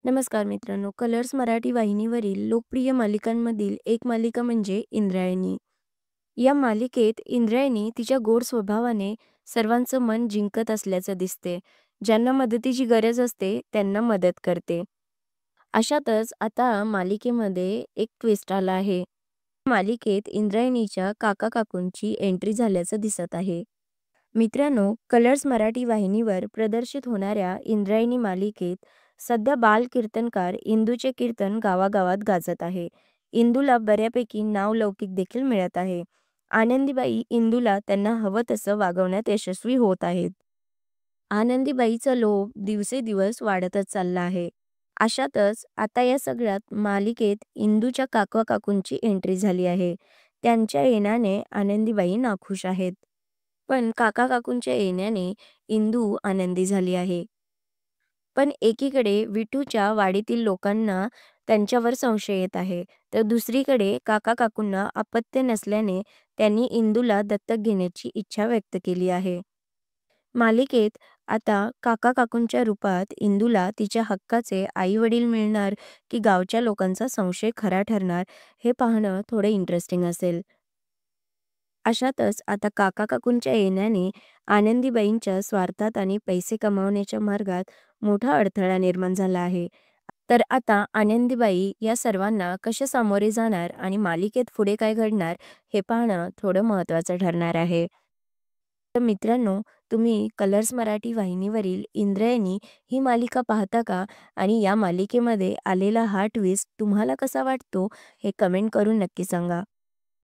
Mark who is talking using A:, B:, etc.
A: नमस्कार मित्रांनो, कलर्स मराठी वाहिनीवरील लोकप्रिय मालिकांमधील एक मालिका म्हणजे इंद्रायणी. या मालिकेत इंद्रायणी तिच्या गोड स्वभावाने सर्वांचं मन जिंकत असल्याचं दिसते. ज्यांना मदतीची गरज असते त्यांना मदत करते. अशातच आता मालिकेमध्ये एक ट्विस्ट आला आहे. मालिकेत इंद्रायणीच्या काका-काकूंची एंट्री झाल्याचं दिसत आहे. मित्रांनो, कलर्स मराठी वाहिनीवर प्रदर्शित होणाऱ्या इंद्रायणी मालिकेत सध्या बाल कीर्तनकार इंदूचे कीर्तन गावागावात गाजत आहे. इंदूला बऱ्यापैकी नावलौकिक देखील मिळत आहे. आनंदीबाई इंदूला त्यांना हवं तसं वागवण्यात यशस्वी होत आहेत. आनंदीबाईचा लोभ दिवसेदिवस वाढतच चालला आहे. अशातच आता या सगळ्यात मालिकेत इंदूच्या काका-काकूंची एंट्री झाली आहे. त्यांच्या येण्याने आनंदीबाई नाखुश आहेत. पण काका-काकूंच्या येण्याने इंदू आनंदी झाली आहे. पण एकीकडे विठूच्या वाडीतील लोकांना त्यांच्यावर संशय येत आहे, तर दुसरीकडे काका-काकूंना अपत्य नसल्याने त्यांनी इंदूला दत्तक घेण्याची इच्छा व्यक्त केली आहे. मालिकेत आता काका-काकूंच्या रूपात इंदूला तिच्या हक्काचे आई-वडील मिळणार की गावच्या लोकांचा संशय खरा ठरणार हे पाहणं थोडं इंटरेस्टिंग असेल. अशातच आता काका-काकूंच्या येण्याने आनंदीबाईंच्या स्वार्थात आणि पैसे कमावण्याच्या मार्गात मोठा अडथळा निर्माण झाला आहे. तर आता आनंदीबाई या सर्वांना कसे सामोरे जाणार आणि मालिकेत पुढे काय घडणार हे पाहणं थोडं महत्त्वाचं ठरणार आहे. तर मित्रांनो, तुम्ही कलर्स मराठी वाहिनीवरील इंद्रायणी ही मालिका पाहता का? आणि या मालिकेमध्ये आलेला हा ट्विस्ट तुम्हाला कसा वाटतो हे कमेंट करून नक्की सांगा.